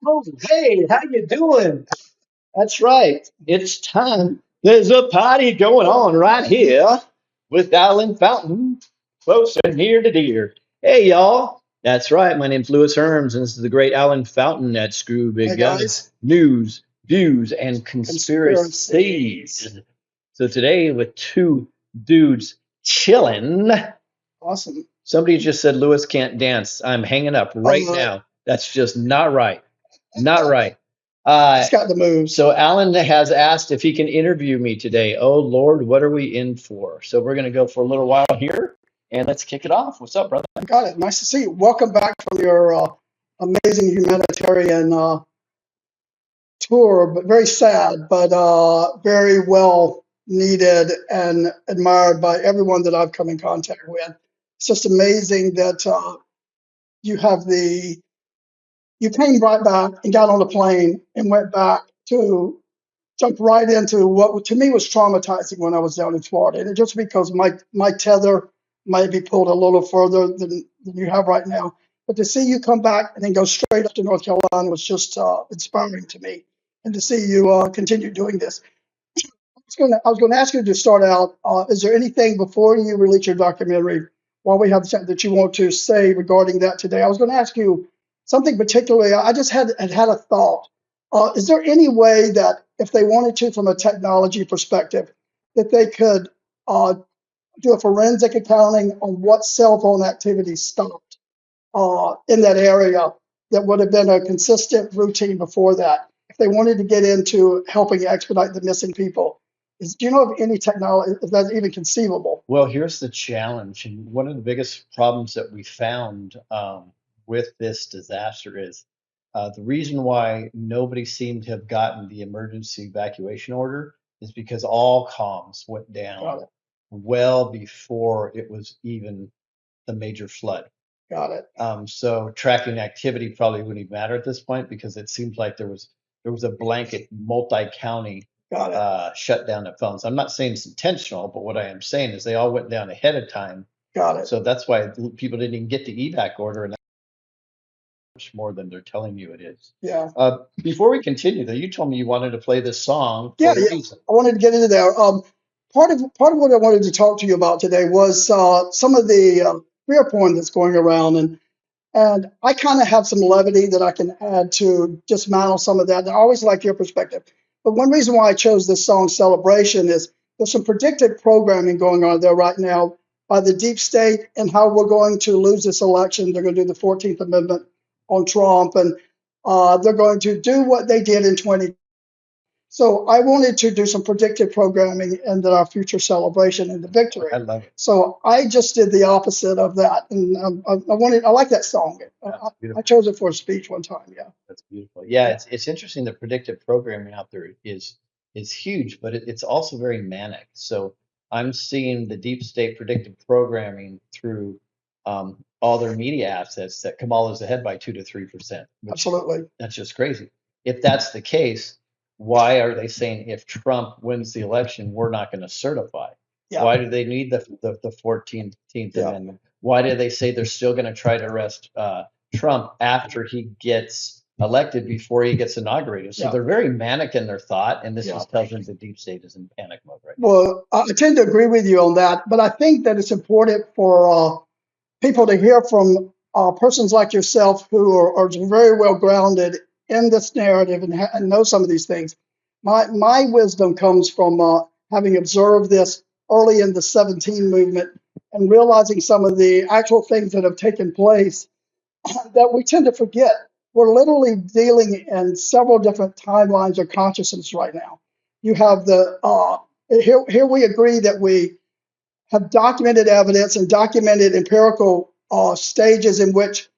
Oh, hey, how you doing? That's right. It's time. There's a party going on right here with Alan Fountain, close and near to dear. Hey, y'all. That's right. My name's Louis Herms, and this is the great Alan Fountain at Screw Hey Big Guns guys, News, Views, and conspiracy. Conspiracies. So today, with two dudes chilling, Awesome. somebody just said Louis can't dance. I'm hanging up right Uh, now. That's just not right. Not right. he's Uh, got the moves. so Alan has asked if he can interview me today. Oh Lord, what are we in for? So we're gonna go for a little while here, and let's kick it off. What's up, brother? Got it. Nice to see you. Welcome back from your amazing humanitarian tour, but very sad, but very well needed and admired by everyone that I've come in contact with. It's just amazing that you have the you came right back and got on a plane and went back to jumped right into what to me was traumatizing when I was down in Florida. And just because my tether might be pulled a little further than you have right now. But to see you come back and then go straight up to North Carolina was just inspiring to me. And to see you continue doing this. I was going to ask you to start out. Is there anything before you release your documentary, while we have something that you want to say regarding that today? I was going to ask you something particularly. I just had a thought. Is there any way that if they wanted to, from a technology perspective, that they could do a forensic accounting on what cell phone activity stopped in that area that would have been a consistent routine before that? If they wanted to get into helping expedite the missing people, do you know of any technology that's even conceivable? Well, here's the challenge, and one of the biggest problems that we found with this disaster is the reason why nobody seemed to have gotten the emergency evacuation order is because all comms went Got down it. well before it was even the major flood. Got it. So tracking activity probably wouldn't even matter at this point because it seems like there was a blanket multi-county Got it. shutdown of phones. I'm not saying it's intentional, but what I am saying is they all went down ahead of time. Got it. So that's why people didn't even get the evac order, and that's much more than they're telling you it is. Yeah. Before we continue, though, you told me you wanted to play this song Yeah. for a Yeah. reason. I wanted to get into there. Part of what I wanted to talk to you about today was some of the fear porn that's going around, and I kind of have some levity that I can add to dismantle some of that. And I always like your perspective. But one reason why I chose this song, Celebration, is there's some predictive programming going on there right now by the deep state and how we're going to lose this election. They're going to do the 14th Amendment on Trump, and they're going to do what they did in 20. So I wanted to do some predictive programming and then our future celebration and the I victory. love it. So I just did the opposite of that, and I like that song. That's I beautiful. chose it for a speech one time. Yeah, That's beautiful. Yeah, yeah, it's interesting. The predictive programming out there is huge, but it's also very manic. So I'm seeing the deep state predictive programming through all their media assets that Kamala's ahead by 2 to 3%, which absolutely. that's just crazy. If that's the case, why are they saying if Trump wins the election, we're not going to certify? Yeah, Why do they need the 14th yeah, Amendment? Why do they say they're still going to try to arrest Trump after he gets elected before he gets inaugurated? So yeah, they're very manic in their thought, and this yeah. just tells me the deep state is in panic mode right now. Well, I tend to agree with you on that, but I think that it's important for people to hear from persons like yourself who are very well grounded in this narrative and know some of these things. My wisdom comes from having observed this early in the 17 movement and realizing some of the actual things that have taken place that we tend to forget. We're literally dealing in several different timelines of consciousness right now. You have the here we agree that we have documented evidence and documented empirical stages in which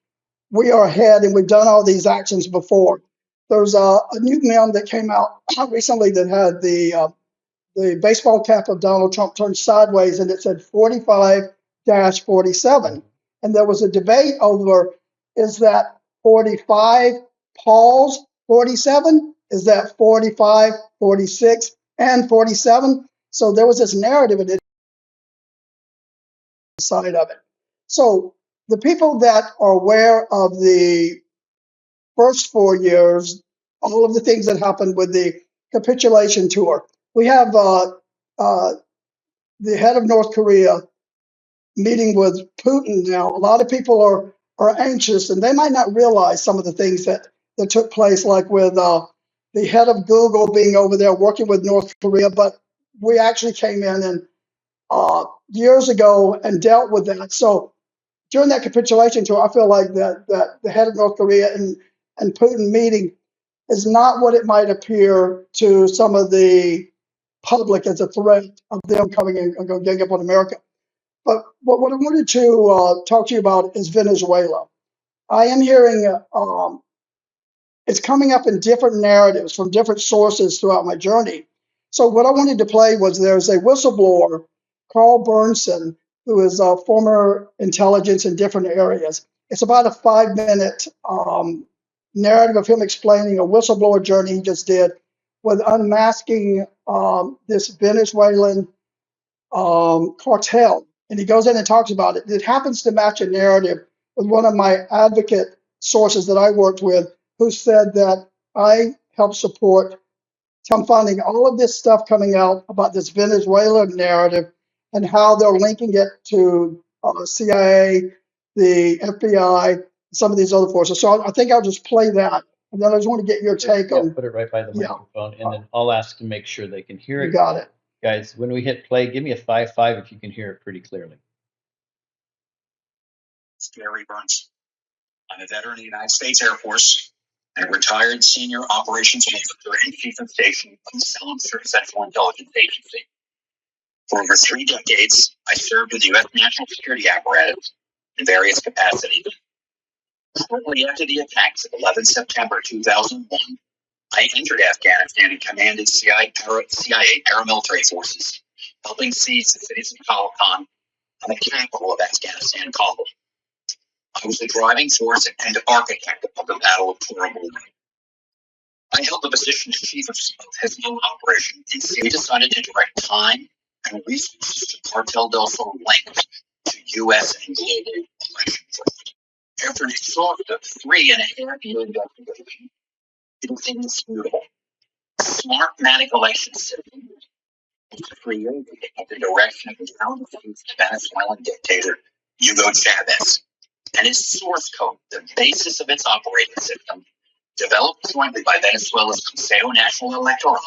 we are ahead and we've done all these actions before. There's a new meme that came out recently that had the baseball cap of Donald Trump turned sideways and it said 45-47. And there was a debate over, is that 45 pause 47? Is that 45, 46, and 47? So there was this narrative and side of it. So the people that are aware of the first 4 years, all of the things that happened with the capitulation tour. We have the head of North Korea meeting with Putin now. A lot of people are anxious, and they might not realize some of the things that took place, like with the head of Google being over there working with North Korea. But we actually came in and years ago and dealt with that. So during that capitulation tour, I feel like that the head of North Korea and Putin meeting is not what it might appear to some of the public as a threat of them coming in and going up on America. But what I wanted to talk to you about is Venezuela. I am hearing it's coming up in different narratives from different sources throughout my journey. So what I wanted to play was there's a whistleblower, Carl Burnson, who is a former intelligence in different areas. It's about a 5-minute narrative of him explaining a whistleblower journey he just did with unmasking this Venezuelan cartel. And he goes in and talks about it. It happens to match a narrative with one of my advocate sources that I worked with, who said that I helped support him finding all of this stuff coming out about this Venezuela narrative and how they're linking it to CIA, the FBI, some of these other forces. So I think I'll just play that. And then I just want to get your take on. Put it right by the microphone, and then I'll ask to make sure they can hear it. You got it. Guys, when we hit play, give me a 5-5 if you can hear it pretty clearly. Gary Burns. I'm a veteran of the United States Air Force and a retired senior operations officer and chief of station of the Central Intelligence Agency. For over 3 decades, I served in the U.S. national security apparatus in various capacities. Shortly after the attacks of 11 September 2001, I entered Afghanistan and commanded CIA paramilitary forces, helping seize the cities of Kalakan and the capital of Afghanistan, Kabul. I was the driving force and architect of the Battle of Torabul. I held the position as chief of his own operation, and we decided to direct time and resources to Cartel del Sol linked to U.S. and global election fraud. After an exhaustive 3.5-year investigation, it was indisputable. Smartmatic election system was created at the direction of the now-deceased Venezuelan dictator Hugo Chavez, and its source code, the basis of its operating system, developed jointly by Venezuela's Consejo Nacional Electoral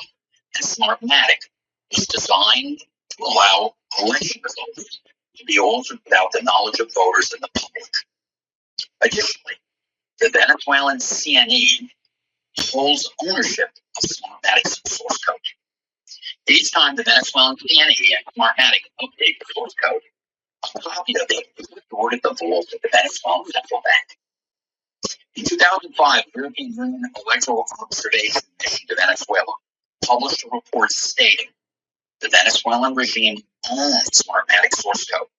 and Smartmatic, was designed to allow election results to be altered without the knowledge of voters and the public. Additionally, the Venezuelan CNE holds ownership of Smartmatic's source code. Each time the Venezuelan CNE and Smartmatic update the source code, a copy of it is stored at the vault at the Venezuelan Central Bank. In 2005, the European Union Electoral Observation Mission to Venezuela published a report stating the Venezuelan regime owns Smartmatic source code.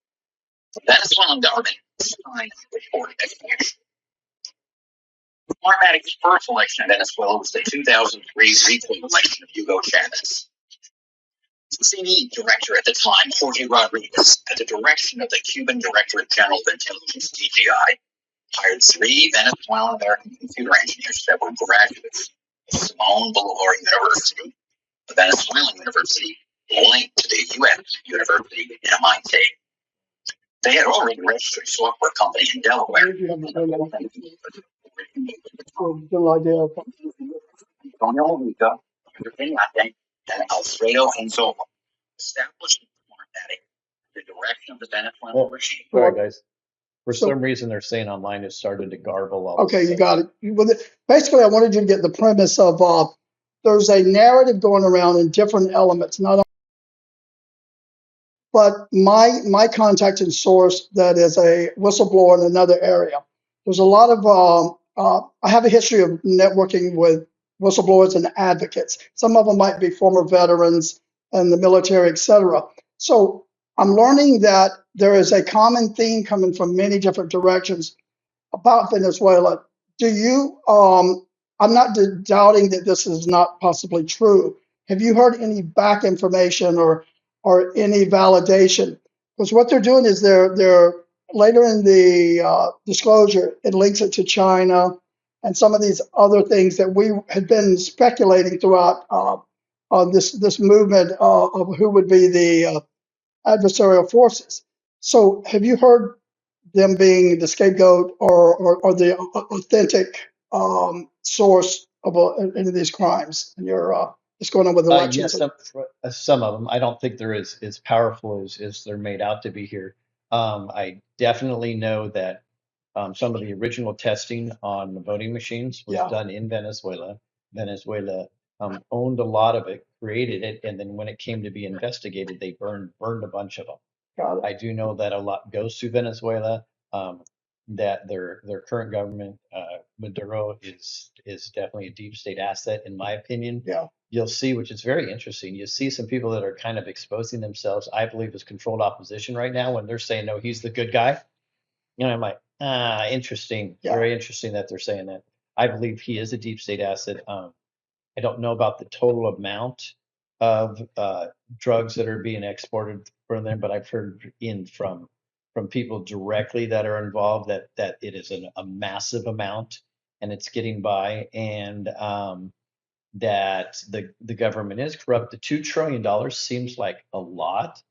The Venezuelan government signed the report as mutual. Smartmatic's first election in Venezuela was the 2003 recall election of Hugo Chavez. The CNE director at the time, Jorge Rodriguez, at the direction of the Cuban Directorate General of Intelligence, DGI, hired 3 Venezuelan American computer engineers that were graduates of Simón Bolívar University, a Venezuelan university linked to the U.S. University in MIT. They had already registered a software company in Delaware. Antonio Rica, and Alfredo Enzola established Smartmatic the direction of the Venezuelan regime. Sorry, guys. For some reason, they're saying online it started to garble. Okay, you got it. Basically, I wanted you to get the premise of there's a narrative going around in different elements, not. But my contact and source that is a whistleblower in another area. There's a lot of I have a history of networking with whistleblowers and advocates. Some of them might be former veterans and the military, etc. So I'm learning that there is a common theme coming from many different directions about Venezuela. Do you? I'm not doubting that this is not possibly true. Have you heard any back information or any validation? Because what they're doing is they're later in the disclosure, it links it to China and some of these other things that we had been speculating throughout this movement of who would be the adversarial forces. So have you heard them being the scapegoat or the authentic source of any of these crimes? And you're what's going on with elections? Yes, some of them. I don't think they're as powerful as they're made out to be here. I definitely know that some of the original testing on the voting machines was Yeah, done in Venezuela. Venezuela owned a lot of it, created it, and then when it came to be investigated, they burned a bunch of them. got it. I do know that a lot goes to Venezuela. Um, that their current government, Maduro, is definitely a deep state asset, in my opinion. Yeah, You'll see, which is very interesting. You see some people that are kind of exposing themselves, I believe, as controlled opposition right now when they're saying, no, he's the good guy. I'm like, interesting, yeah, very interesting that they're saying that. I believe he is a deep state asset. I don't know about the total amount of drugs that are being exported from them, but I've heard from people directly that are involved that it is a massive amount and it's getting by, and that the government is corrupt. The $2 trillion seems like a lot.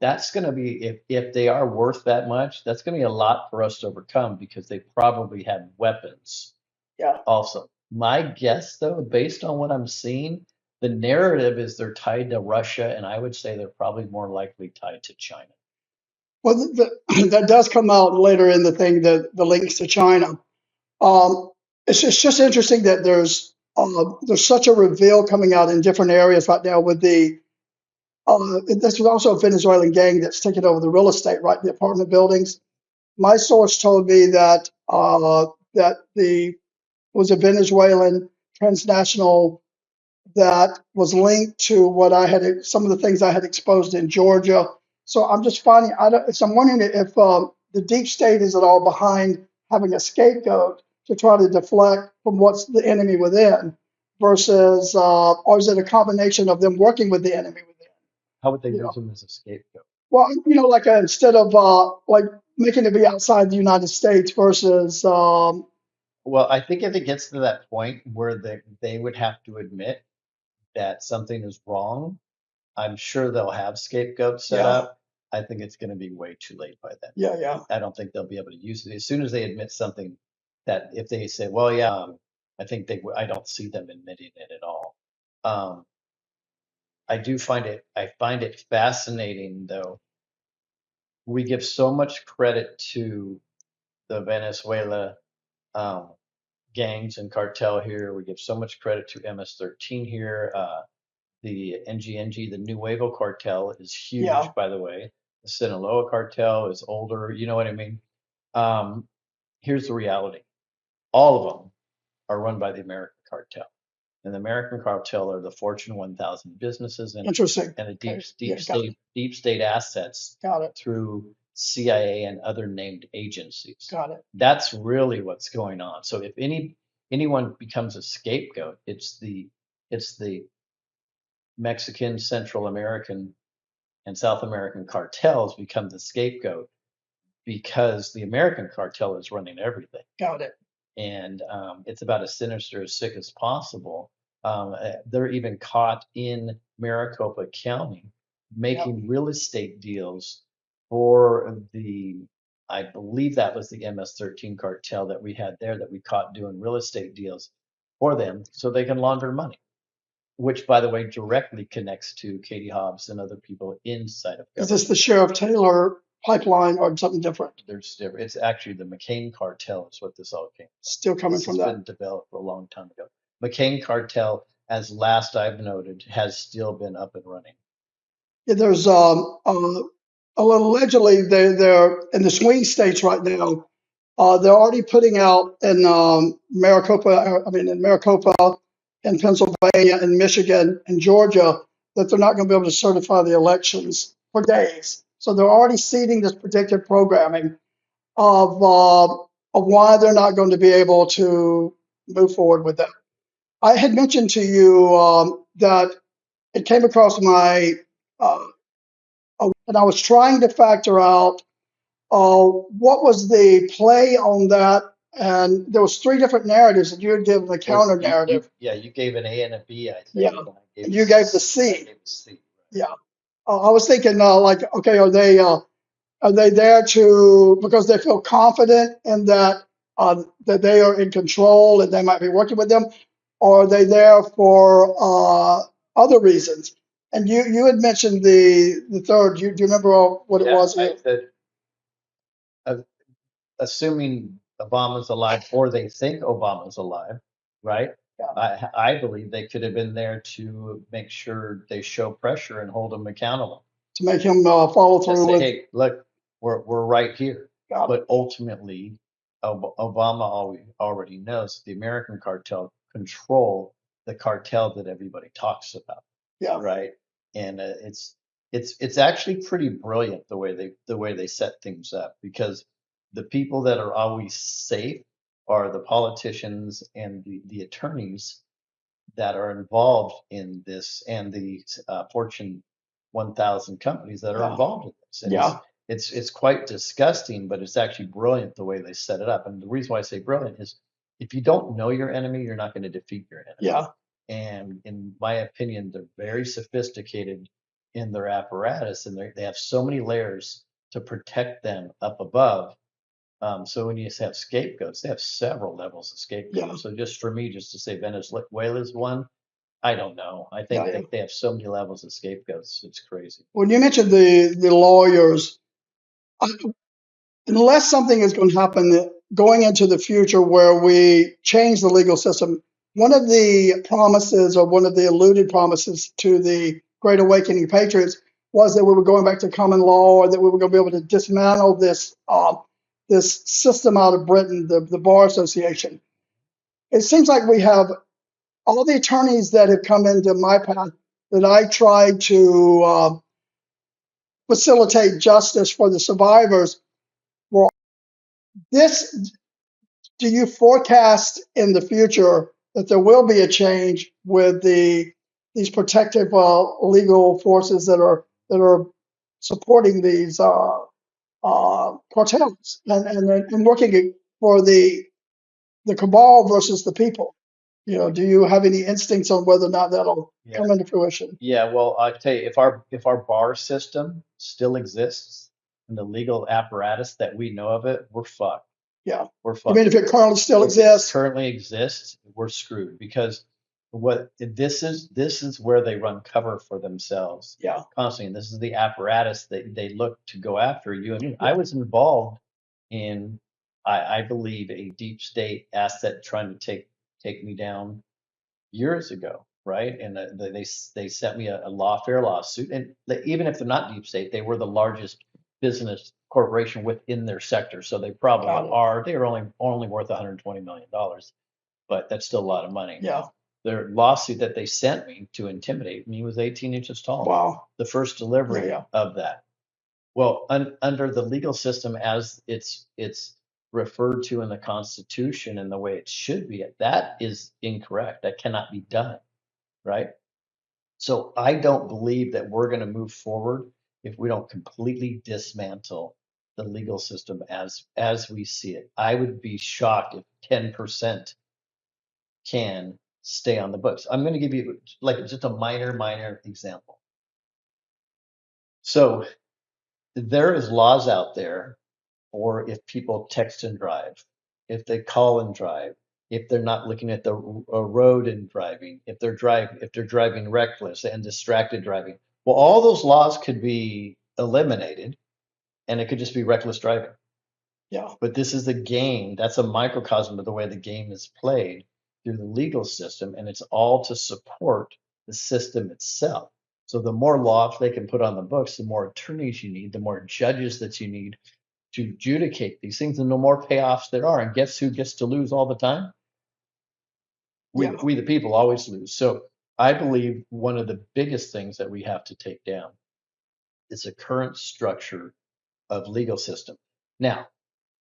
That's going to be, if they are worth that much, that's going to be a lot for us to overcome because they probably have weapons yeah. also. My guess, though, based on what I'm seeing, the narrative is they're tied to Russia, and I would say they're probably more likely tied to China. Well, that does come out later in the thing, the links to China. It's just interesting that there's such a reveal coming out in different areas right now with this was also a Venezuelan gang that's taking over the real estate, right? The apartment buildings. My source told me that was a Venezuelan transnational that was linked to what I had, some of the things I had exposed in Georgia. So I'm just finding, so I'm wondering if the deep state is at all behind having a scapegoat to try to deflect from what's the enemy within versus, or is it a combination of them working with the enemy within? How would they You use know, them as a scapegoat? well, like instead of like making it be outside the United States versus, Well, I think if it gets to that point where they would have to admit that something is wrong, I'm sure they'll have scapegoats set yeah, up. I think it's going to be way too late by then. yeah, I don't think they'll be able to use it as soon as they admit something. That if they say, well, yeah, I think I don't see them admitting it at all. Um, I find it fascinating though. We give so much credit to the Venezuela um, gangs and cartel here. We give so much credit to MS-13 here. The NGNG, the Nuevo cartel, is yeah, huge, by the way. The Sinaloa cartel is older. You know what I mean? Um, Here's the reality. All of them are run by the American cartel. And the American cartel are the Fortune 1000 businesses interesting. and the Okay, yeah, got it, deep state assets got it, through CIA and other named agencies. got it. That's really what's going on. So if anyone becomes a scapegoat, it's the Mexican, Central American, and South American cartels become the scapegoat because the American cartel is running everything. Got it. And it's about as sinister as sick as possible. They're even caught in Maricopa County Yep. making real estate deals for I believe that was the MS-13 cartel that we had there that we caught doing real estate deals for them so they can launder money, which, by the way, directly connects to Katie Hobbs and other people inside of Is this government. the Sheriff Taylor pipeline or something different? It's actually the McCain cartel is what this all came from. Still coming This from has that. been developed for a long time ago. McCain cartel, as last I've noted, has still been up and running. Yeah, there's allegedly they're in the swing states right now. They're already putting out in Maricopa, in Maricopa, in Pennsylvania, in Michigan, and Georgia, that they're not going to be able to certify the elections for days. So they're already seeding this predictive programming of why they're not going to be able to move forward with that. I had mentioned to you that it came across my, and I was trying to factor out what was the play on that And there was 3 different narratives, and you had given the counter narrative. You gave an A and a B, I think. Yeah. And I And you gave the I C. gave the C. Yeah. I was thinking, like, okay, are they there to because they feel confident in that that they are in control and they might be working with them, or are they there for other reasons? And you had mentioned the third. Do you remember what it was? Assuming Obama's alive, or they think Obama's alive, right? Yeah. I believe they could have been there to make sure they show pressure and hold him accountable. To make him follow Just through say, with. hey, look, we're right here. Got But ultimately, Obama already knows the American cartel control the cartel that everybody talks about, Yeah. right? And it's actually pretty brilliant the way they set things up, because the people that are always safe are the politicians and the attorneys that are involved in this, and the Fortune 1000 companies that are Yeah. involved in this. And Yeah. it's quite disgusting, but it's actually brilliant the way they set it up. And the reason why I say brilliant is, if you don't know your enemy, you're not going to defeat your enemy. Yeah. And in my opinion, they're very sophisticated in their apparatus, and they have so many layers to protect them up above. So when you have scapegoats, they have several levels of scapegoats. Yeah. So just for me, just to say Venezuela's one, I don't know. I think Yeah. they have so many levels of scapegoats. It's crazy. When you mentioned the lawyers, unless something is going to happen going into the future where we change the legal system, one of the promises, or one of the alluded promises to the Great Awakening Patriots, was that we were going back to common law, or that we were going to be able to dismantle this this system out of Britain, the Bar Association. It seems like we have all the attorneys that have come into my path that I tried to facilitate justice for the survivors. Were this Do you forecast in the future that there will be a change with these protective legal forces that are supporting these cartels and working for the cabal versus the people? Do you have any instincts on whether or not that'll come into fruition? Yeah, well, I tell you, if our bar system still exists and the legal apparatus that we know of it, we're fucked. Yeah. We're I fucked. mean, if it currently still exists? Currently exists, we're screwed, because this is where they run cover for themselves. Yeah. Constantly. And this is the apparatus that they look to go after you and me. I was involved in, I believe, a deep state asset trying to take me down years ago, right? And they sent me a fair lawsuit, and even if they're not deep state, they were the largest business corporation within their sector, so they probably are. They are only worth $120 million, but that's still a lot of money. Yeah. Their lawsuit that they sent me to intimidate me was 18 inches tall. Wow. The first delivery of that. Well, under the legal system as it's referred to in the Constitution and the way it should be, that is incorrect. That cannot be done, right? So I don't believe that we're going to move forward if we don't completely dismantle the legal system as we see it. I would be shocked if 10% can stay on the books. I'm going to give you like just a minor example. So there is laws out there, or if people text and drive, if they call and drive, if they're not looking at the road and driving, if they're driving reckless and distracted driving. Well, all those laws could be eliminated, and it could just be reckless driving. Yeah. But this is a game. That's a microcosm of the way the game is played through the legal system, and it's all to support the system itself. So the more laws they can put on the books, the more attorneys you need, the more judges that you need to adjudicate these things, and the more payoffs there are. And guess who gets to lose all the time? We the people always lose. So I believe one of the biggest things that we have to take down is the current structure of legal system. Now,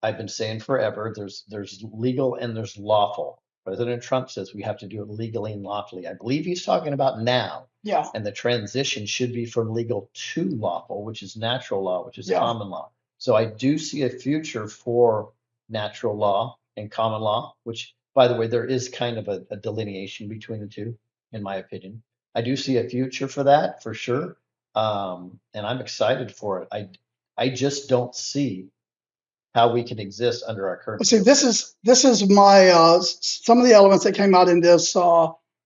I've been saying forever, there's legal and there's lawful. President Trump says we have to do it legally and lawfully. I believe he's talking about now. Yeah. And the transition should be from legal to lawful, which is natural law, which is common law. So I do see a future for natural law and common law, which, by the way, there is kind of a delineation between the two, in my opinion. I do see a future for that for sure. And I'm excited for it. I just don't see how we can exist under our current. See, this is my some of the elements that came out in this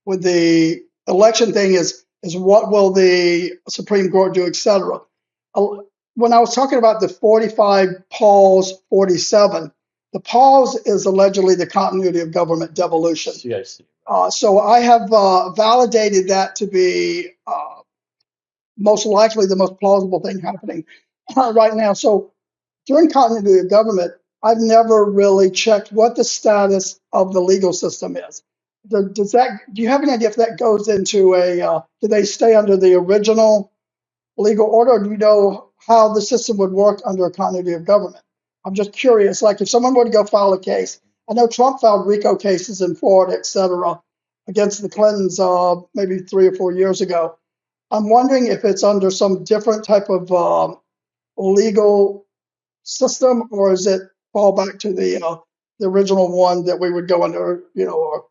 with the election thing is what will the Supreme Court do, et cetera. When I was talking about the 45 pause 47, the pause is allegedly the continuity of government devolution. CIC. So I have validated that to be most likely the most plausible thing happening right now. So during continuity of government, I've never really checked what the status of the legal system is. Do you have any idea if that goes into do they stay under the original legal order, or do you know how the system would work under a continuity of government? I'm just curious, like if someone were to go file a case, I know Trump filed RICO cases in Florida, et cetera, against the Clintons maybe 3 or 4 years ago. I'm wondering if it's under some different type of legal system, or is it fall back to the original one that we would go under, or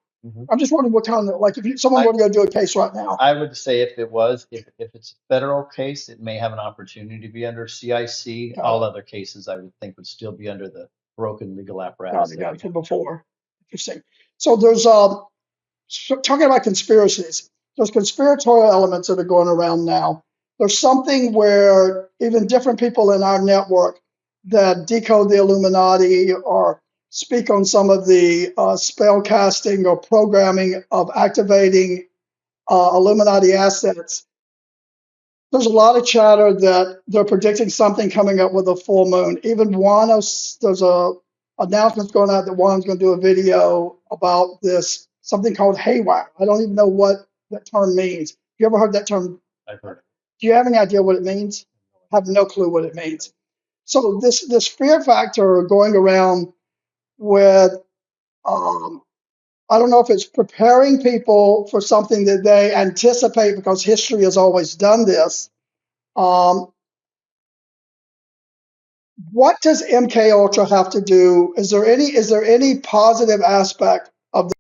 I'm just wondering what kind of, like if someone were to go do a case right now. I would say if it's a federal case, it may have an opportunity to be under CIC. All other cases, I would think, would still be under the broken legal apparatus. Got it from before. Interesting. So there's talking about conspiracies. There's conspiratorial elements that are going around now. There's something where even different people in our network that decode the Illuminati or speak on some of the spell casting or programming of activating Illuminati assets. There's a lot of chatter that they're predicting something coming up with a full moon. Even there's a announcement going out that Juan's going to do a video about this, something called haywire. I don't even know what that term means. You ever heard that term? I've heard it. Do you have any idea what it means? I have no clue what it means. So this fear factor going around with, I don't know if it's preparing people for something that they anticipate because history has always done this. What does MK Ultra have to do? Is there any positive aspect of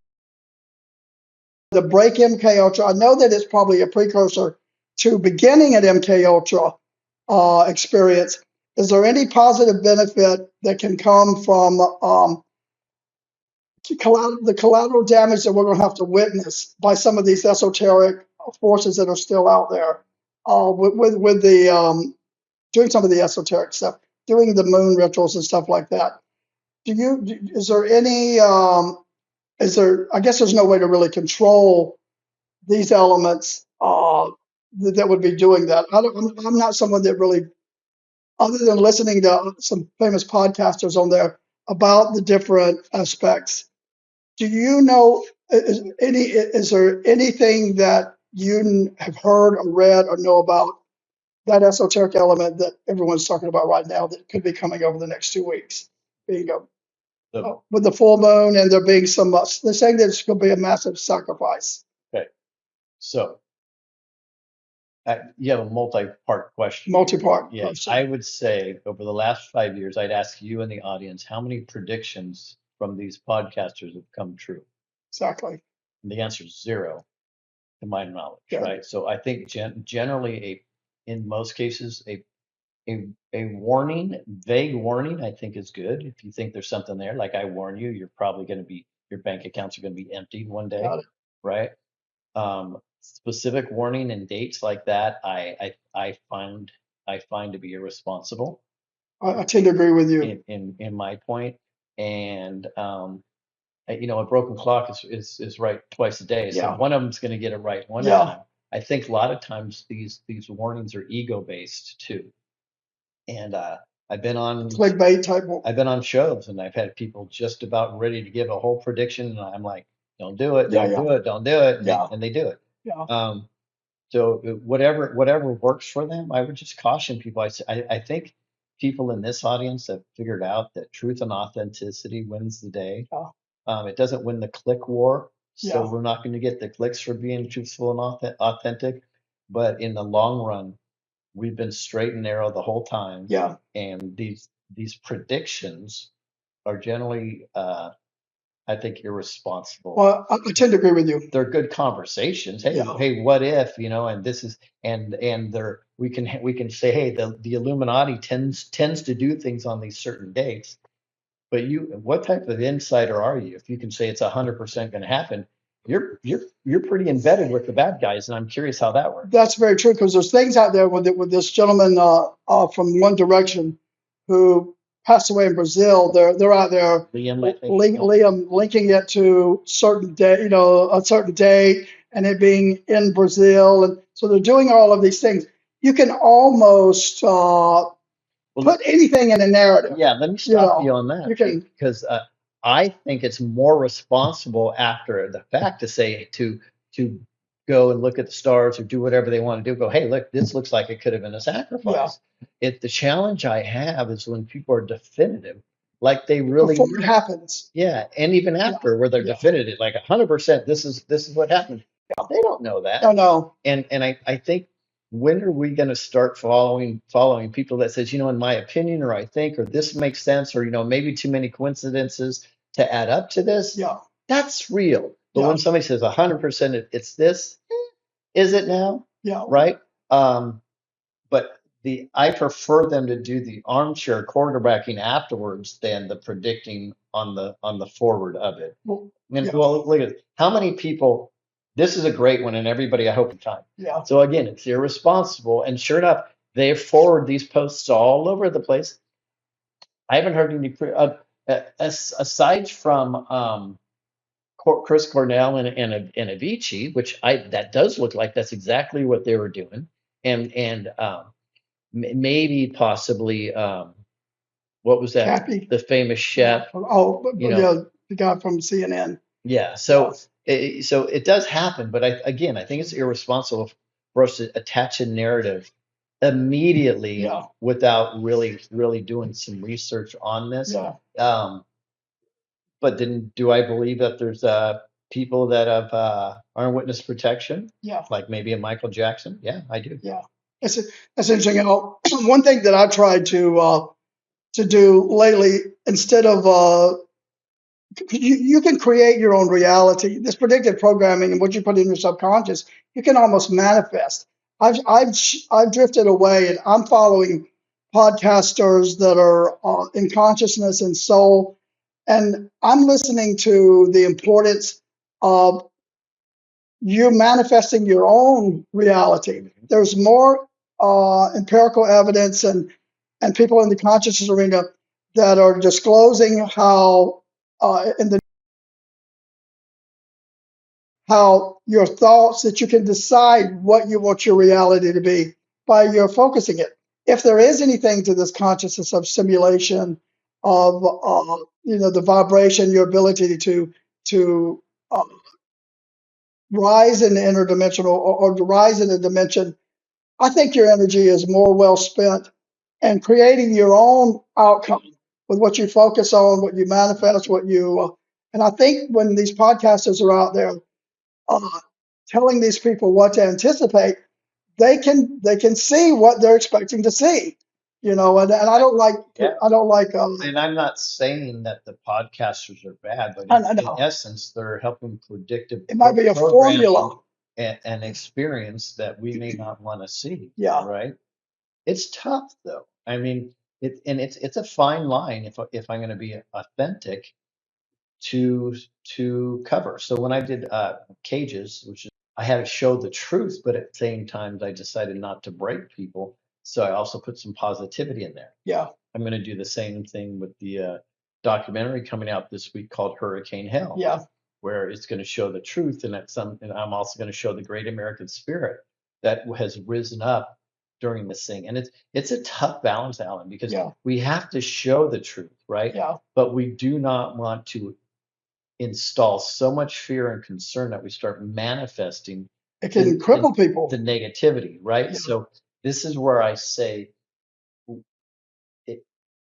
the break MK Ultra? I know that it's probably a precursor to beginning at MK Ultra experience. Is there any positive benefit that can come from the collateral damage that we're going to have to witness by some of these esoteric forces that are still out there with the doing some of the esoteric stuff, doing the moon rituals and stuff like that? Is there any, I guess there's no way to really control these elements that would be doing that. I'm not someone that really, other than listening to some famous podcasters on there about the different aspects. Do you know, is there anything that you have heard or read or know about that esoteric element that everyone's talking about right now that could be coming over the next 2 weeks? With the full moon, and there being some, they're saying that it's going to be a massive sacrifice. Okay. So you have a multi-part question. Multi-part. Yeah, I would say over the last 5 years, I'd ask you and the audience, how many predictions from these podcasters have come true? Exactly. And the answer is 0, to my knowledge, Yeah. right? So I think generally, in most cases, a warning, vague warning, I think is good. If you think there's something there, like I warn you, you're probably going to be, your bank accounts are going to be emptied one day, right? Specific warning and dates like that, I find to be irresponsible. I tend to agree with you. In my point, and a broken clock is right twice a day. So one of them's going to get it right one time. I think a lot of times these warnings are ego based too. And I've been on clickbait type. I've been on shows and I've had people just about ready to give a whole prediction, and I'm like, don't do it, don't do it, don't do it, and they do it. Yeah. So whatever works for them, I would just caution people. I think people in this audience have figured out that truth and authenticity wins the day. It doesn't win the click war, so we're not going to get the clicks for being truthful and authentic. But in the long run, we've been straight and narrow the whole time. Yeah. And these predictions are generally I think irresponsible. Well, I tend to agree with you. They're good conversations. Hey, Yeah. hey, what if, and this is, and they're, we can say, hey, the Illuminati tends to do things on these certain dates. But what type of insider are you? If you can say it's 100% going to happen, you're pretty embedded with the bad guys, and I'm curious how that works. That's very true, because there's things out there with this gentleman from One Direction who passed away in Brazil. They're out there, Liam, I think. Liam linking it to certain day, a certain date, and it being in Brazil, and so they're doing all of these things. You can almost put anything in a narrative. Yeah, let me stop you on that. You can, because I think it's more responsible after the fact to say to go and look at the stars or do whatever they want to do. Go, hey, look, this looks like it could have been a sacrifice. The challenge I have is when people are definitive, like they really before it happens. Yeah, and even after, where they're definitive, like 100%, this is what happened. They don't know that. No. And I think, when are we going to start following people that says, in my opinion, or I think, or this makes sense, or maybe too many coincidences to add up to this? Yeah. That's real. But when somebody says 100% it's this, is it now? Yeah. Right? But I prefer them to do the armchair quarterbacking afterwards than the predicting on the forward of it. Well, Well, look at how many people. This is a great one, and everybody, I hope, in time. Yeah. So again, it's irresponsible, and sure enough, they forward these posts all over the place. I haven't heard any aside from Chris Cornell and Avicii, which that does look like that's exactly what they were doing, and maybe possibly what was that? Cappy. The famous chef. The guy from CNN. Yeah. So it does happen, but I think it's irresponsible for us to attach a narrative immediately without really doing some research on this. But then, do I believe that there's people that have are witness protection? Yeah. Like maybe a Michael Jackson? Yeah, I do. Yeah. That's interesting. One thing that I tried to do lately, instead of you can create your own reality. This predictive programming and what you put in your subconscious, you can almost manifest. I've drifted away, and I'm following podcasters that are in consciousness and soul, and I'm listening to the importance of you manifesting your own reality. There's more empirical evidence and people in the consciousness arena that are disclosing how your thoughts, that you can decide what you want your reality to be by your focusing it. If there is anything to this consciousness of simulation, of the vibration, your ability to rise in the interdimensional or to rise in a dimension, I think your energy is more well spent and creating your own outcome with what you focus on, what you manifest, and I think when these podcasters are out there telling these people what to anticipate, they can see what they're expecting to see, and I don't like And I'm not saying that the podcasters are bad, but in essence, they're helping predictive. It might be a formula. An experience that we may not want to see. Yeah. Right. It's tough though. I mean, it's a fine line if I'm going to be authentic to cover. So when I did Cages, which is I had to show the truth, but at the same time I decided not to break people. So I also put some positivity in there. Yeah. I'm going to do the same thing with the documentary coming out this week called Hurricane Hell. Yeah. Where it's going to show the truth, and I'm also going to show the great American spirit that has risen up during this thing. And it's a tough balance, Alan, because we have to show the truth, right? Yeah. But we do not want to install so much fear and concern that we start manifesting. It can cripple people. The negativity, right? Yeah. So this is where I say,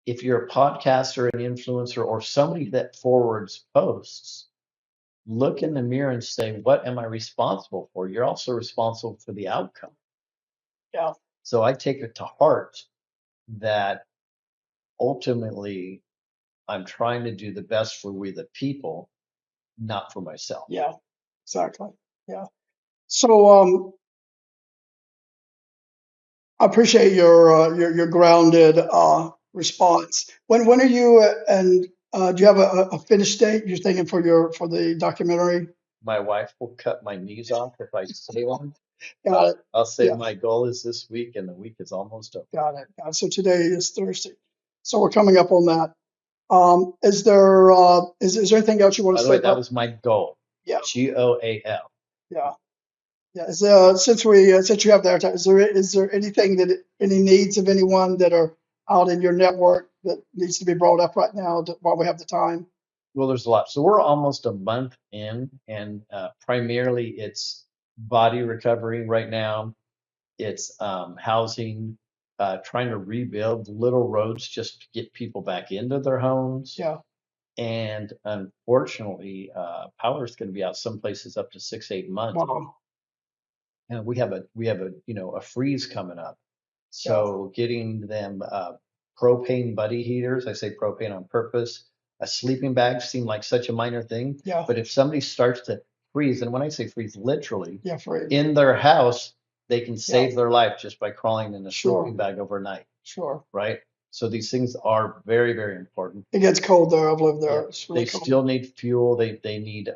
if you're a podcaster, an influencer, or somebody that forwards posts, look in the mirror and say, what am I responsible for? You're also responsible for the outcome. Yeah. So I take it to heart that ultimately I'm trying to do the best for we the people, not for myself. Yeah, exactly. Yeah. So I appreciate your grounded response. When are you and do you have a finished date you're thinking for the documentary? My wife will cut my knees off if I say one. Got it. I'll say Yeah. my goal is this week, and the week is almost over. Got it. Got it. So today is Thursday. So we're coming up on that. Is there anything else you want By to the way, say? that was my goal. Yeah. GOAL. Yeah. Yeah. Since you have that, is there anything any needs of anyone that are out in your network that needs to be brought up right now while we have the time? Well, there's a lot. So we're almost a month in, and primarily it's body recovery right now. It's housing, trying to rebuild little roads just to get people back into their homes. Yeah. And unfortunately, power is going to be out some places up to 6, 8 months. Wow. And we have a freeze coming up. So getting them propane buddy heaters, I say propane on purpose. A sleeping bag seemed like such a minor thing, Yeah. but if somebody starts to freeze, and when I say freeze, literally Yeah. For in their house, they can Yeah. save their life just by crawling in a Sure. sleeping bag overnight, Sure. right? So these things are very, very important. It gets cold there. I've lived there. Yeah. It's really They cold. still need fuel. They need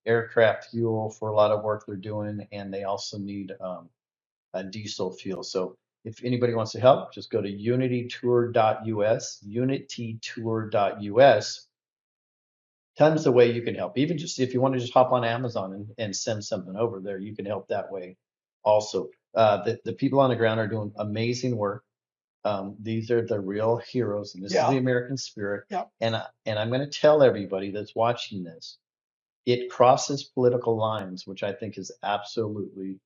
aircraft fuel for a lot of work they're doing, and they also need a diesel fuel. So if anybody wants to help, just go to unitytour.us, unitytour.us. Tons of way you can help. Even just if you want to just hop on Amazon and send something over there, you can help that way also. The people on the ground are doing amazing work. These are the real heroes, and this is the American spirit. Yeah. And I'm going to tell everybody that's watching this, it crosses political lines, which I think is absolutely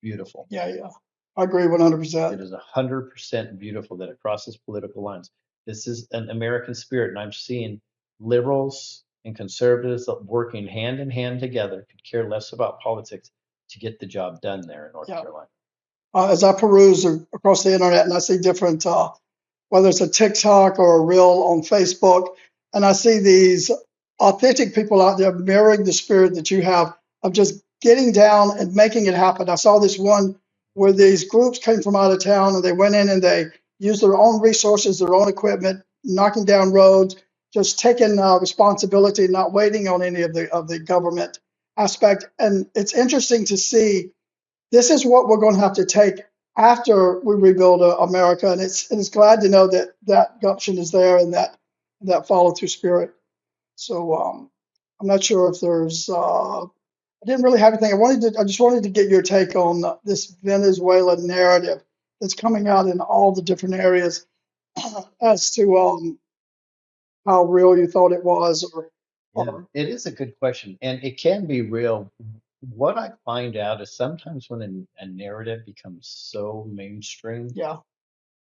beautiful. Yeah. Yeah. I agree 100%. It is 100% beautiful that it crosses political lines. This is an American spirit, and I'm seeing liberals and conservatives working hand in hand together, could care less about politics, to get the job done there in North Carolina. As I peruse across the internet and I see different, whether it's a TikTok or a reel on Facebook, and I see these authentic people out there mirroring the spirit that you have of just getting down and making it happen. I saw this one where these groups came from out of town and they went in and they used their own resources, their own equipment, knocking down roads, just taking responsibility, not waiting on any of the government aspect. And it's interesting to see. This is what we're going to have to take after we rebuild America, and it's glad to know that gumption is there and that follow through spirit. So I'm not sure if there's. I didn't really have anything. I just wanted to get your take on this Venezuela narrative that's coming out in all the different areas as to how real you thought it was, Yeah, it is a good question, and it can be real. What I find out is sometimes when a narrative becomes so mainstream, yeah.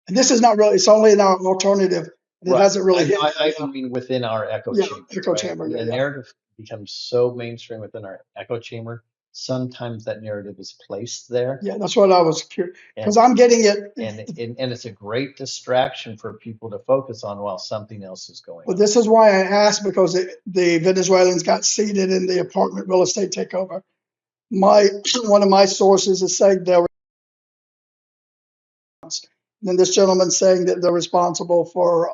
And this is not really. It's only an alternative. It right? hasn't really hit. I mean, within our echo chamber, echo right? chamber. When the narrative becomes so mainstream within our echo chamber, sometimes that narrative is placed there. Yeah, that's what I was curious because I'm getting it. And it's a great distraction for people to focus on while something else is going Well, on. this is why I asked, because the Venezuelans got seated in the apartment real estate takeover. One of my sources is saying they're. Then this gentleman saying that they're responsible for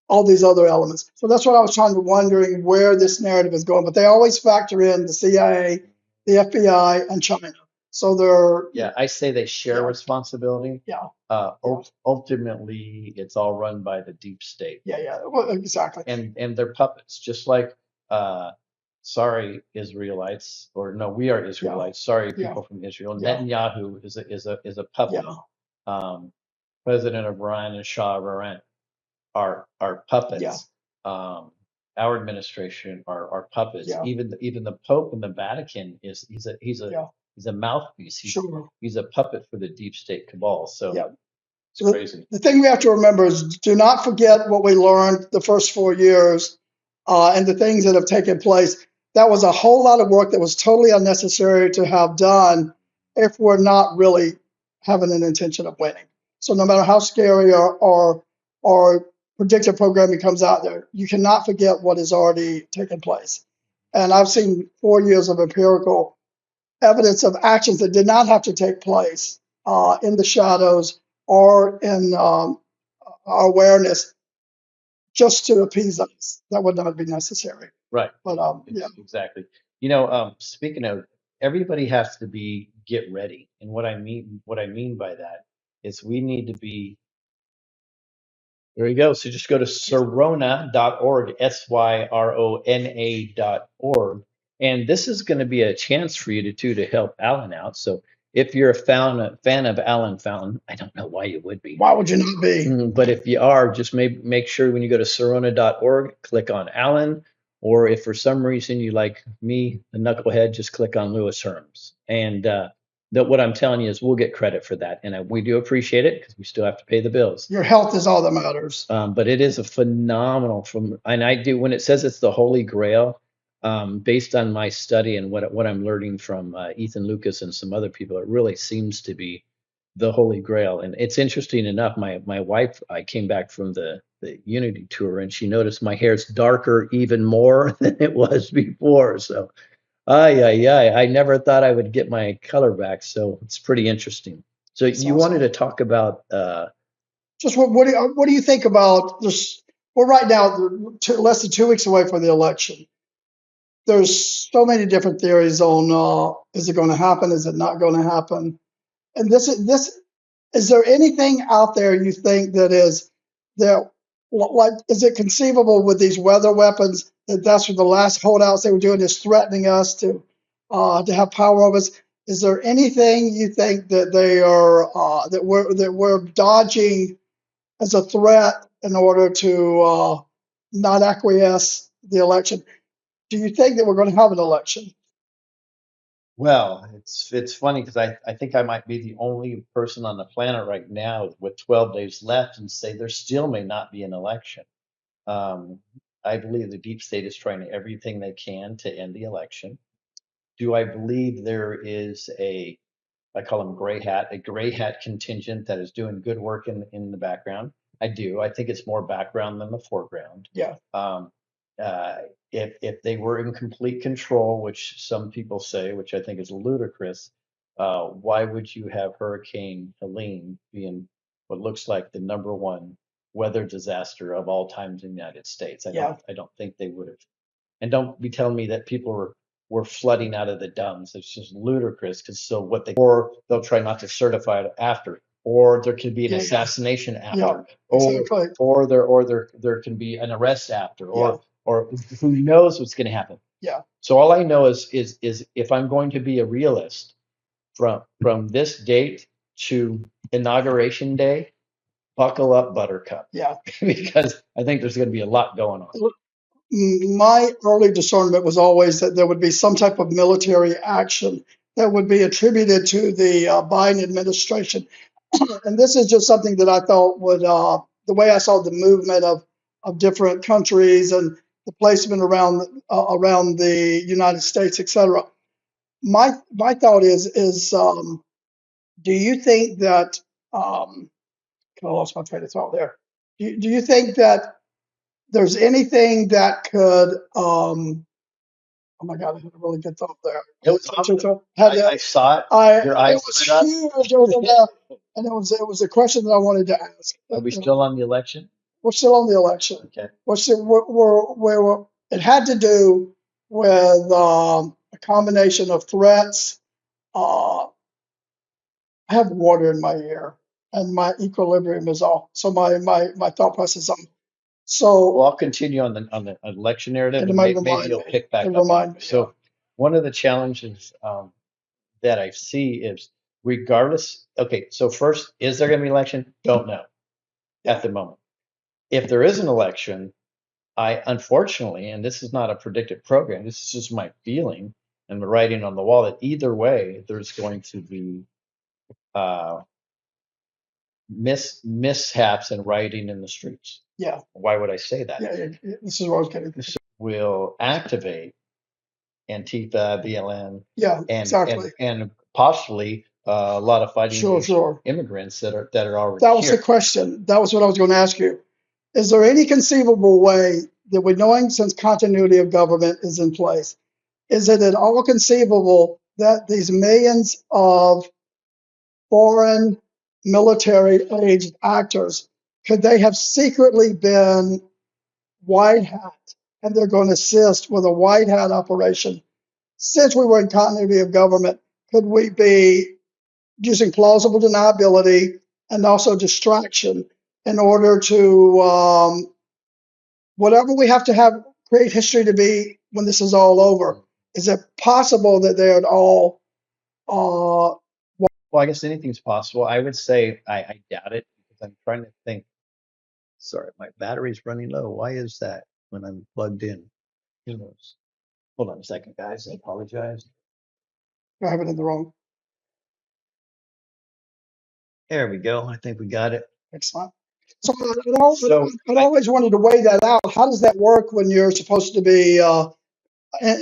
all these other elements. So that's what I was wondering where this narrative is going. But they always factor in the CIA, the FBI, and China. So they're. I say they share responsibility. Yeah. Ultimately, it's all run by the deep state. Yeah. Well, exactly. And they're puppets, just like sorry Israelites, or no, we are Israelites. Sorry, people from Israel. Netanyahu is a puppet. President of Iran and Shah of Iran are puppets. Our administration are puppets. Even the Pope in the Vatican he's a mouthpiece. He's a puppet for the deep state cabal. So it's crazy. The thing we have to remember is do not forget what we learned the first 4 years and the things that have taken place. That was a whole lot of work that was totally unnecessary to have done if we're not really having an intention of winning. So no matter how scary or predictive programming comes out there, you cannot forget what has already taken place. And I've seen 4 years of empirical evidence of actions that did not have to take place in the shadows or in our awareness just to appease us. That would not be necessary. Right. But yeah, Exactly. Speaking of, everybody has to get ready. And what I mean by that is we need to be, there you go. So just go to Syrona.org, SYRONA.org. And this is going to be a chance for you to help Alan out. So if you're a fan of Alan Fountain, I don't know why you would be. why would you not be? But if you are, just make sure when you go to Syrona.org, click on Alan, or if for some reason you like me, the knucklehead, just click on Lewis Herms. And that what I'm telling you is we'll get credit for that, and we do appreciate it because we still have to pay the bills. Your health is all that matters. But it is a phenomenal and I do, when it says it's the Holy Grail, based on my study and what I'm learning from Ethan Lucas and some other people, it really seems to be the Holy Grail. And it's interesting enough, my wife, I came back from the Unity tour, and she noticed my hair's darker even more than it was before. So, I never thought I would get my color back. So it's pretty interesting. So That's you awesome. wanted to talk about Just what do you think about this? We're right now less than 2 weeks away from the election. There's so many different theories on is it going to happen? Is it not going to happen? And this is there anything out there you think that is that like is it conceivable with these weather weapons that that's what the last holdouts they were doing is threatening us to have power over us? Is there anything you think that they are that we're dodging as a threat in order to not acquiesce the election? Do you think that we're going to have an election? Well, it's funny because I think I might be the only person on the planet right now with 12 days left and say there still may not be an election. Um, I believe the deep state is trying everything they can to end the election. Do I believe there is I call them a gray hat contingent that is doing good work in the background? I do. I think it's more background than the foreground. Yeah. Um, if they were in complete control, which some people say, which I think is ludicrous, why would you have Hurricane Helene being what looks like the #1 weather disaster of all times in the United States? I don't think they would have. And don't be telling me that people were flooding out of the dumbs. It's just ludicrous because or they'll try not to certify it after, or there could be an assassination after, exactly. or there can be an arrest after, or who knows what's going to happen. Yeah. So all I know is if I'm going to be a realist from this date to inauguration day, buckle up, Buttercup. Yeah. Because I think there's going to be a lot going on. My early discernment was always that there would be some type of military action that would be attributed to the Biden administration. And this is just something that I thought would, the way I saw the movement of different countries and the placement around the United States, et cetera. My thought is do you think that, I lost my train of thought there. Do you think that there's anything that could, oh my God, I had a really good thought there. It was awesome. I saw it. Your eyes lit up. Huge. And it was a question that I wanted to ask. Are we still on the election? We're still on the election. Okay. It had to do with a combination of threats. I have water in my ear, and my equilibrium is off. So my thought process is on. So Well, I'll continue on the election narrative, And it and might maybe remind you'll me. pick back It up. remind me, So one of the challenges that I see is regardless. Okay, so first, is there going to be an election? Don't know at the moment. If there is an election, I unfortunately, and this is not a predictive program, this is just my feeling and the writing on the wall, that either way, there's going to be mishaps and rioting in the streets. Yeah. Why would I say that? Yeah, this is what I was getting. Will activate Antifa, BLM, Yeah, exactly. and possibly a lot of fighting immigrants that are already That was here. the question. That was what I was going to ask you. Is there any conceivable way that we're knowing since continuity of government is in place, is it at all conceivable that these millions of foreign military-aged actors, could they have secretly been white hat, and they're going to assist with a white hat operation? Since we were in continuity of government, could we be using plausible deniability and also distraction in order to whatever we have to have create history to be when this is all over? Is it possible that they're all Well, I guess anything's possible. I would say I doubt it because I'm trying to think. Sorry, my battery's running low. Why is that when I'm plugged in? Who knows? Hold on a second, guys. I apologize. I have it in the wrong? There we go. I think we got it. Excellent. So So I'd always wanted to weigh that out. How does that work when you're supposed to be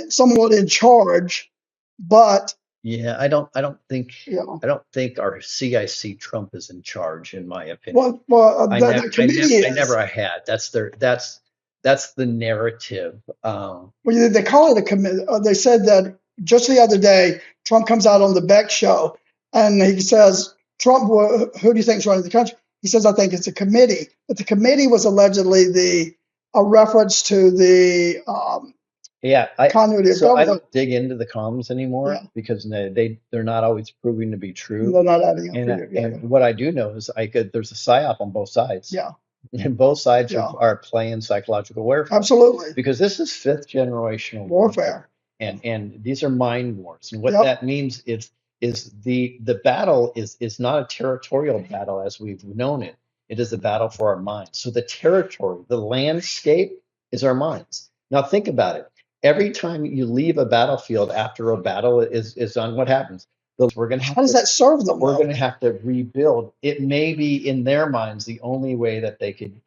somewhat in charge, but yeah, I don't think you know, our CIC Trump is in charge, in my opinion. the committee I is. never had. That's the narrative. Well, they call it a committee. They said that just the other day, Trump comes out on the Beck show and he says, Trump, who do you think is running the country? He says, I think it's a committee. But the committee was allegedly a reference to the Yeah, continuity of so I government. don't dig into the comms anymore Yeah. because they're not always proving to be true. They're not adding up And for you. Yeah. and what I do know is there's a psyop on both sides. Yeah, And both sides Yeah. are playing psychological warfare absolutely. because this is fifth generational Warfare. and these are mind wars. And what Yep. that means is the battle is not a territorial battle as we've known it. It is a battle for our minds. So the territory, the landscape is our minds. Now think about it. Every time you leave a battlefield after a battle is done, what happens? We're going to How does that serve them? we're though? going to have to rebuild. It may be in their minds the only way that they could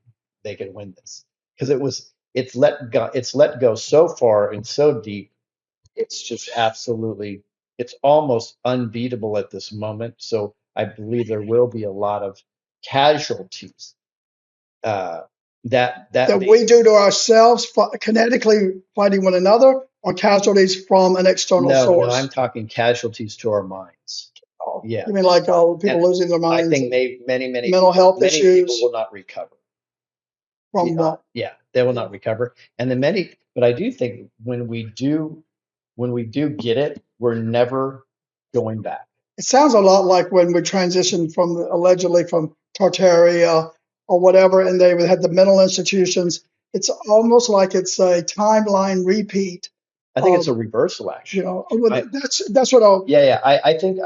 win this because it's let go so far and so deep. It's just absolutely, it's almost unbeatable at this moment. So I believe there will be a lot of casualties that we do to ourselves, kinetically fighting one another, or casualties from an external no, source? I'm talking casualties to our minds. Oh, Yeah. You mean like people And losing their minds? I think many mental health many people issues will not recover. from what? Yeah, they will not recover. And but I do think when we do get it, we're never going back. It sounds a lot like when we transitioned from allegedly from Tartaria or whatever, and they had the mental institutions. It's almost like it's a timeline repeat. I think it's a reversal, actually. You know, that's what I'll. Yeah. I think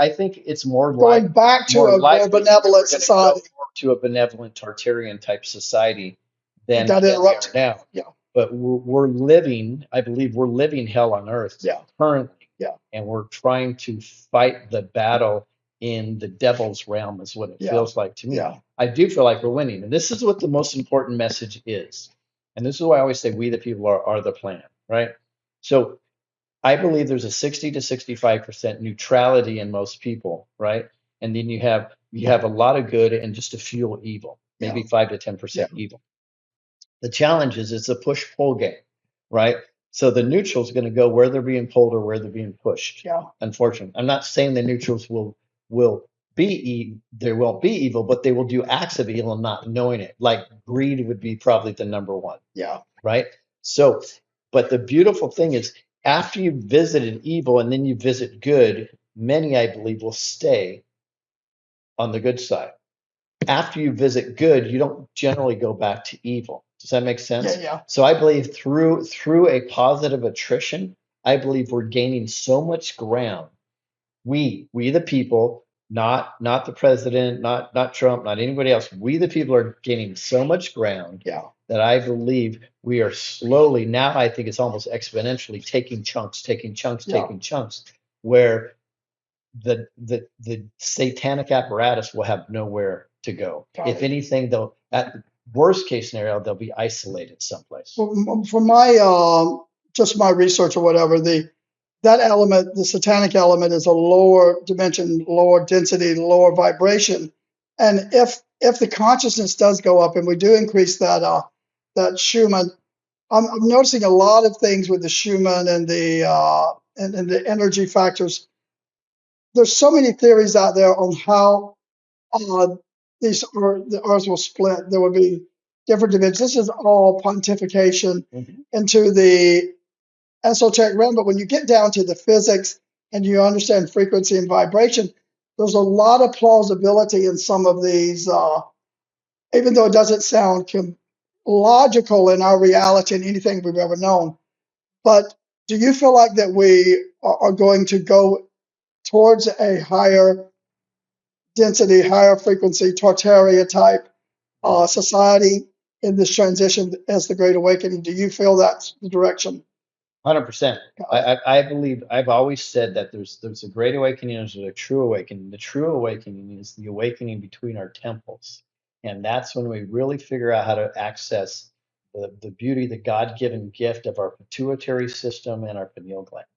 it's more going back to a more benevolent society. To a benevolent Tartarian type society than That we are interrupt. now. Yeah. But we're living, I believe we're living hell on earth Yeah. currently. Yeah. And we're trying to fight the battle in the devil's realm is what it Yeah. feels like to me. Yeah. I do feel like we're winning. And this is what the most important message is. And this is why I always say we the people are the plan, right? So I believe there's a 60 to 65% neutrality in most people, right? And then you have a lot of good and just a few evil, maybe 5 to 10% evil. The challenge is it's a push-pull game, right? So the neutral's going to go where they're being pulled or where they're being pushed. Yeah. Unfortunately, I'm not saying the neutrals will be there won't be evil, but they will do acts of evil not knowing it. Like greed would be probably the number one. Yeah. Right. So, but the beautiful thing is after you've visited evil and then you visit good, many I believe will stay on the good side. After you visit good, you don't generally go back to evil. Does that make sense? Yeah. So I believe through a positive attrition, I believe we're gaining so much ground. We the people, not the president, not Trump, not anybody else. We the people are gaining so much ground that I believe we are slowly, now I think it's almost exponentially taking chunks, where the satanic apparatus will have nowhere to go. If anything, they'll, at worst case scenario, they'll be isolated someplace. For my just my research or whatever, that element, the satanic element, is a lower dimension, lower density, lower vibration. And if the consciousness does go up and we do increase that Schumann, I'm noticing a lot of things with the Schumann and the energy factors. There's so many theories out there on how the Earth will split. There will be different dimensions. This is all pontification into the esoteric realm. But when you get down to the physics and you understand frequency and vibration, there's a lot of plausibility in some of these, even though it doesn't sound logical in our reality and anything we've ever known. But do you feel like that we are going to go towards a higher density, higher frequency, Tartaria type society in this transition as the Great Awakening? Do you feel that's the direction? 100%. I believe, I've always said that there's a great awakening and there's a true awakening. The true awakening is the awakening between our temples. And that's when we really figure out how to access the beauty, the God-given gift of our pituitary system and our pineal gland.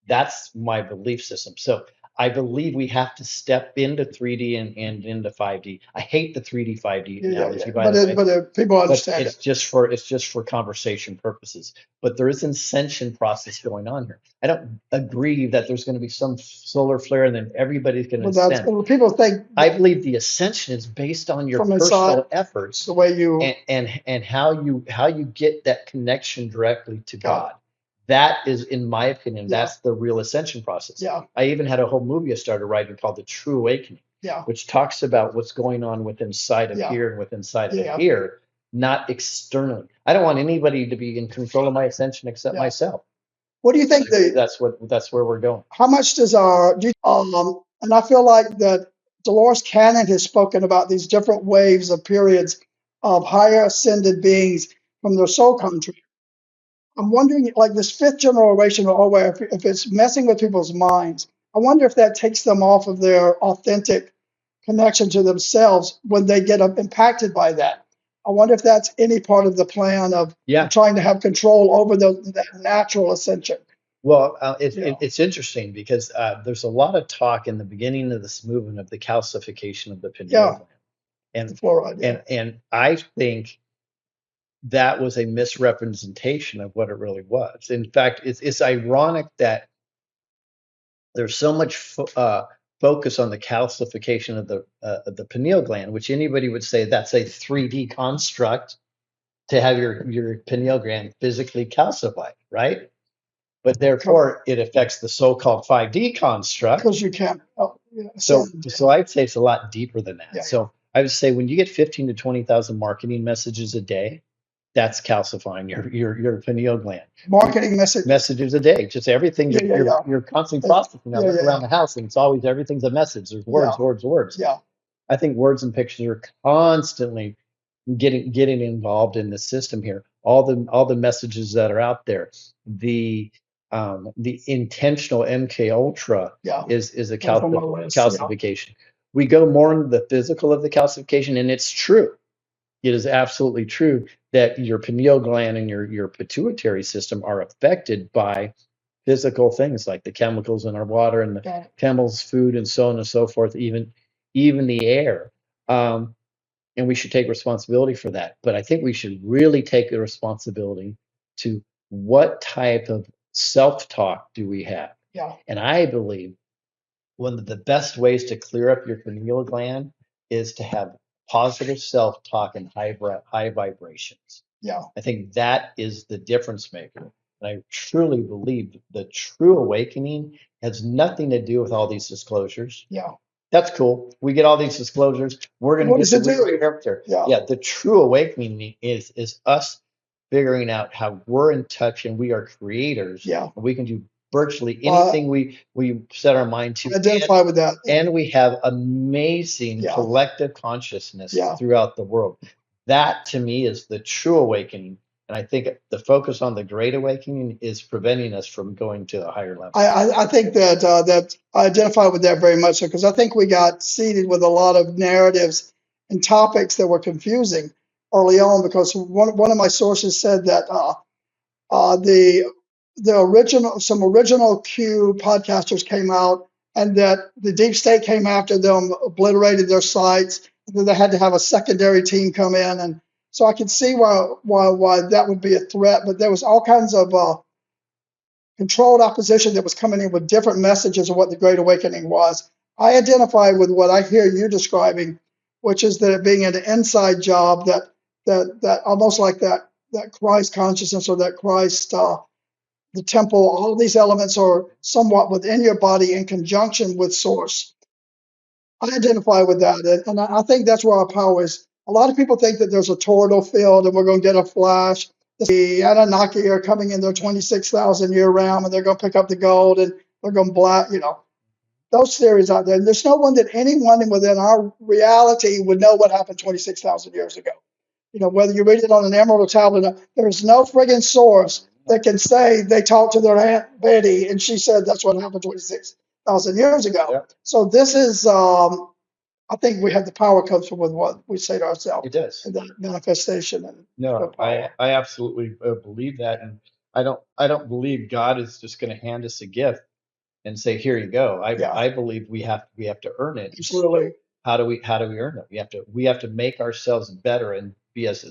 That's my belief system. So I believe we have to step into 3D and into 5D. I hate the 3D 5D analogy, by the way. But people understand it's just for conversation purposes. But there is an ascension process going on here. I don't agree that there's going to be some solar flare and then everybody's going to ascend. People think I believe the ascension is based on your personal efforts, the way you and how you get that connection directly to God. That is, in my opinion, that's the real ascension process. Yeah. I even had a whole movie I started writing called The True Awakening, which talks about what's going on within inside of here and within inside of here, not externally. I don't want anybody to be in control of my ascension except myself. What do you think? That's where we're going. How much does and I feel like that Dolores Cannon has spoken about these different waves of periods of higher ascended beings from their soul country. I'm wondering, like this fifth generation or where if it's messing with people's minds, I wonder if that takes them off of their authentic connection to themselves when they get impacted by that. I wonder if that's any part of the plan of trying to have control over the natural ascension. Well, it's interesting because there's a lot of talk in the beginning of this movement of the calcification of the pineal gland, and I think that was a misrepresentation of what it really was. In fact, it's ironic that there's so much focus on the calcification of the pineal gland, which anybody would say that's a 3D construct to have your pineal gland physically calcified, right? But therefore, it affects the so-called 5D construct. Because you can't. So I'd say it's a lot deeper than that. So I would say when you get 15 to 20,000 marketing messages a day, that's calcifying your pineal gland. Marketing messages a day, just everything you're constantly processing around the house, and it's always everything's a message. There's words. Yeah. I think words and pictures are constantly getting involved in the system here. All the messages that are out there, the intentional MK Ultra is a calcification. We go more into the physical of the calcification, and it's true. It is absolutely true that your pineal gland and your pituitary system are affected by physical things like the chemicals in our water and the chemicals, food, and so on and so forth, even the air. And we should take responsibility for that. But I think we should really take the responsibility to what type of self-talk do we have? Yeah. And I believe one of the best ways to clear up your pineal gland is to have positive self-talk and high vibrations. Yeah. I think that is the difference maker. And I truly believe the true awakening has nothing to do with all these disclosures. Yeah. That's cool. We get all these disclosures. We're going to get the Yeah. The true awakening is us figuring out how we're in touch and we are creators. Yeah. And we can do virtually anything we set our mind to. Identify with that. And we have amazing collective consciousness throughout the world. That to me is the true awakening. And I think the focus on the great awakening is preventing us from going to a higher level. I think that I identify with that very much because I think we got seeded with a lot of narratives and topics that were confusing early on because one of my sources said that some original Q podcasters came out and that the deep state came after them, obliterated their sites, and then they had to have a secondary team come in and So I can see why that would be a threat. But there was all kinds of controlled opposition that was coming in with different messages of what the Great Awakening was. I identify with what I hear you describing, which is that it being an inside job, that almost like that Christ consciousness or that Christ, the temple, all of these elements are somewhat within your body in conjunction with Source. I identify with that, and I think that's where our power is. A lot of people think that there's a toroidal field and we're going to get a flash. The Anunnaki are coming in their 26,000 year realm and they're going to pick up the gold and they're going to black, those theories out there. And there's no one that anyone within our reality would know what happened 26,000 years ago. Whether you read it on an emerald or tablet, there's no friggin' source that can say they talked to their Aunt Betty and she said that's what happened 26,000 years ago. Yeah. So this is, I think we have the power comes from with what we say to ourselves. It does. And that manifestation. And No, I absolutely believe that, and I don't believe God is just going to hand us a gift and say, here you go. I believe we have to earn it. Absolutely. How do we earn it? We have to make ourselves better and be as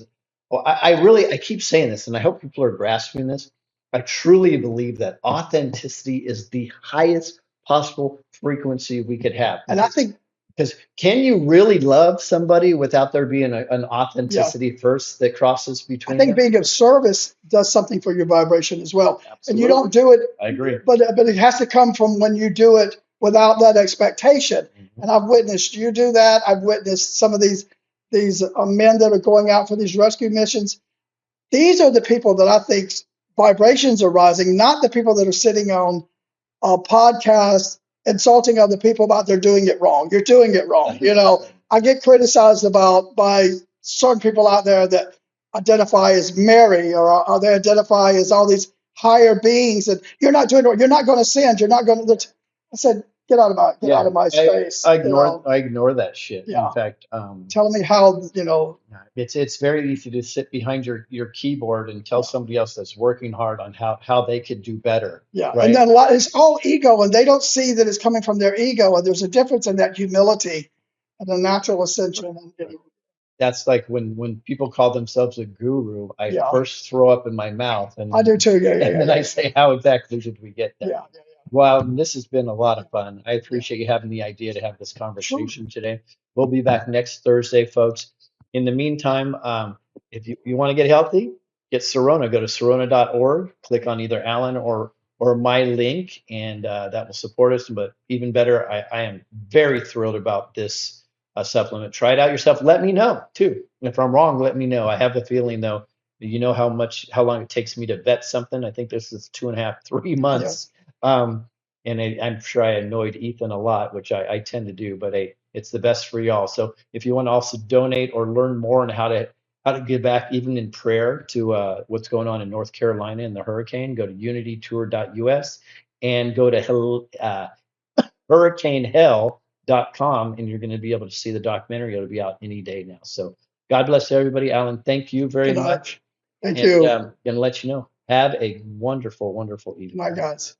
well. I keep saying this, and I hope people are grasping this. I truly believe that authenticity is the highest possible frequency we could have. And I think, because can you really love somebody without there being an authenticity first that crosses between I think them? being of service does something for your vibration as well. Absolutely. And you don't do it. I agree. But it has to come from when you do it without that expectation. Mm-hmm. And I've witnessed you do that. I've witnessed some of these men that are going out for these rescue missions. These are the people that I think vibrations are rising, not the people that are sitting on a podcast insulting other people about they're doing it wrong. You're doing it wrong. I get criticized by certain people out there that identify as Mary or they identify as all these higher beings, and you're not doing it. You're not going to sin. You're not going to. I said, get out of my space. I ignore that shit. Yeah. In fact, telling me how it's very easy to sit behind your keyboard and tell somebody else that's working hard on how they could do better. Yeah, right? And then it's all ego, and they don't see that it's coming from their ego, and there's a difference in that humility and the natural ascension. That's like when people call themselves a guru, I first throw up in my mouth, and I do too. And then I say, how exactly did we get there? Yeah. Well, this has been a lot of fun. I appreciate you having the idea to have this conversation today. We'll be back next Thursday, folks. In the meantime, if you want to get healthy, get Serona. Go to serona.org. Click on either Alan or my link, and that will support us. But even better, I am very thrilled about this supplement. Try it out yourself. Let me know too. If I'm wrong, let me know. I have a feeling though, how long it takes me to vet something. I think this is 2.5, 3 months. And I'm sure I annoyed Ethan a lot, which I tend to do, but it's the best for y'all. So if you want to also donate or learn more on how to give back, even in prayer, to what's going on in North Carolina in the hurricane, go to unitytour.us and go to hurricanehell.com, and you're going to be able to see the documentary. It'll be out any day now. So God bless everybody. Alan, thank you very much. Thank you. I'm going to let you know. Have a wonderful, wonderful evening. My guys.